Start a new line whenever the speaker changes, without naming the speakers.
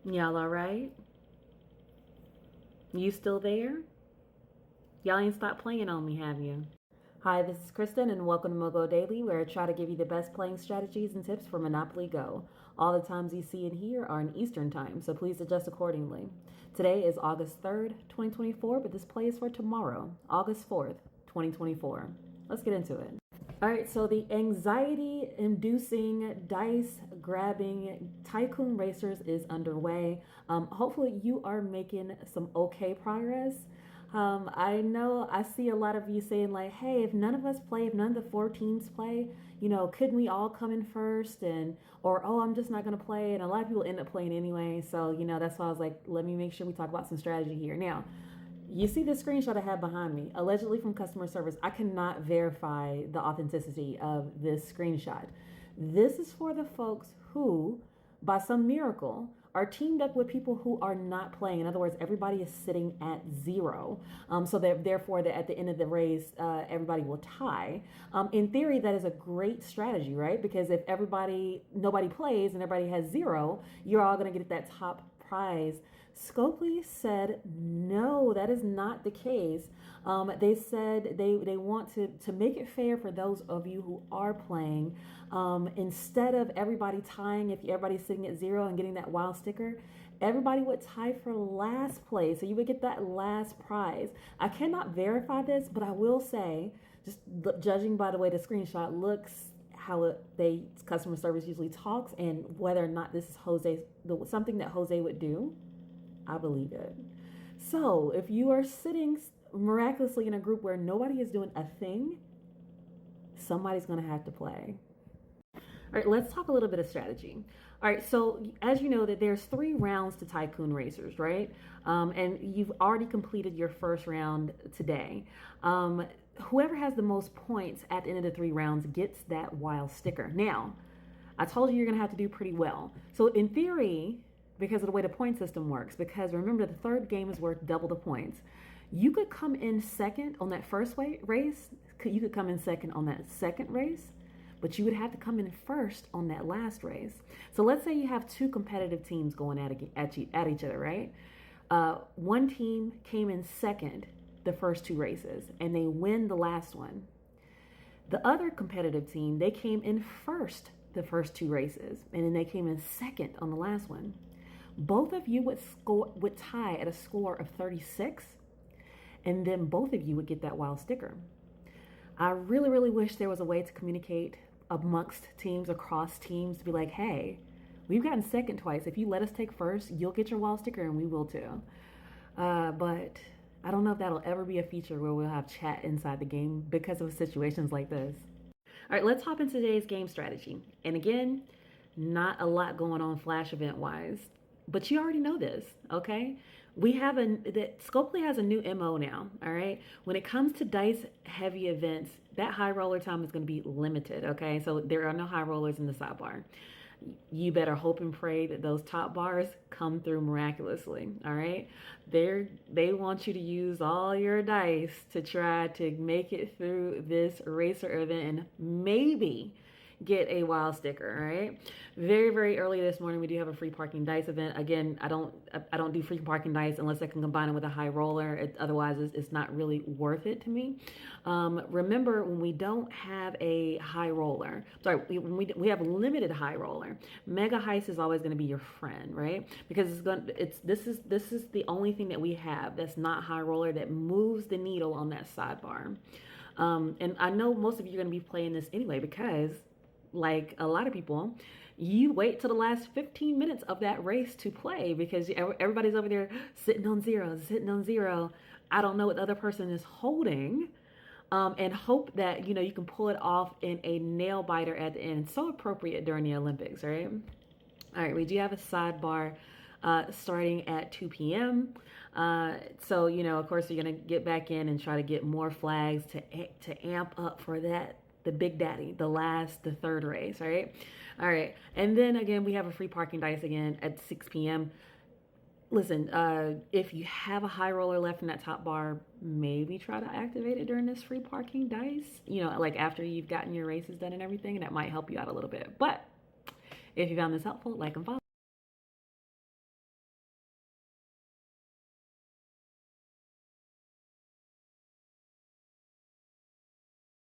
Y'all all right? You still there? Y'all ain't stopped playing on me, have you? Hi, this is Kristen, and welcome to Mogo Daily, where I try to give you the best playing strategies and tips for Monopoly Go. All the times you see and hear are in Eastern Time, so please adjust accordingly. Today is August 3rd, 2024, but this play is for tomorrow, August 4th, 2024. Let's get into it. All right, so the anxiety inducing, dice grabbing Tycoon Racers is underway. Hopefully, you are making some okay progress. I know I see a lot of you saying, like, hey, if none of us play, if none of the four teams play, couldn't we all come in first? Or, oh, I'm just not going to play. And a lot of people end up playing anyway. So, that's why I was like, let me make sure we talk about some strategy here. Now, you see the screenshot I have behind me, allegedly from customer service. I cannot verify the authenticity of this screenshot. This is for the folks who, by some miracle, are teamed up with people who are not playing. In other words, everybody is sitting at zero. So that therefore, that at the end of the race, everybody will tie. In theory, that is a great strategy, right? Because if nobody plays and everybody has zero, you're all going to get that top prize. Scopely said, no, that is not the case. They said they want to make it fair for those of you who are playing. Instead of everybody tying, if everybody's sitting at zero and getting that wild sticker, everybody would tie for last place. So you would get that last prize. I cannot verify this, but I will say, just judging by the way the screenshot looks, how customer service usually talks, and whether or not this is something that Jose would do, I believe it. So if you are sitting miraculously in a group where nobody is doing a thing, somebody's going to have to play. All right, let's talk a little bit of strategy. All right, so as you know that there's 3 rounds to Tycoon Racers, right? And you've already completed your first round today. Whoever has the most points at the end of the 3 rounds gets that wild sticker. Now, I told you you're going to have to do pretty well. So in theory, because of the way the point system works, because remember the third game is worth double the points, you could come in second on that first race, you could come in second on that second race, but you would have to come in first on that last race. So let's say you have 2 competitive teams going at each other, right? One team came in second the first 2 races and they win the last one. The other competitive team, they came in first the first 2 races and then they came in second on the last one. Both of you would tie at a score of 36, and then both of you would get that wild sticker. I really, really wish there was a way to communicate amongst teams, across teams, to be like, hey, we've gotten second twice. If you let us take first, you'll get your wild sticker, and we will too. But I don't know if that'll ever be a feature where we'll have chat inside the game because of situations like this. All right, let's hop into today's game strategy. And again, not a lot going on flash event wise. But you already know this, okay? Scopely has a new MO now, all right? When it comes to dice heavy events, that high roller time is going to be limited, okay? So there are no high rollers in the sidebar. You better hope and pray that those top bars come through miraculously, all right? They want you to use all your dice to try to make it through this racer event and maybe get a wild sticker. All right, very, very early this morning we do have a free parking dice event. Again, I don't do free parking dice unless I can combine it with a high roller. Otherwise it's not really worth it to me. Remember, when we don't have a high roller, when we have limited high roller, mega heist is always going to be your friend, right? Because this is the only thing that we have that's not high roller that moves the needle on that sidebar. And I know most of you are going to be playing this anyway, because like a lot of people, you wait till the last 15 minutes of that race to play because everybody's over there sitting on zero. I don't know what the other person is holding, and hope that you can pull it off in a nail biter at the end. So appropriate during the Olympics, right? All right, we do have a sidebar starting at 2 p.m. So of course you're gonna get back in and try to get more flags to amp up for the big daddy, the third race, right? All right, and then again, we have a free parking dice again at 6 p.m. Listen, if you have a high roller left in that top bar, maybe try to activate it during this free parking dice, like after you've gotten your races done and everything, and that might help you out a little bit. But if you found this helpful, like and follow.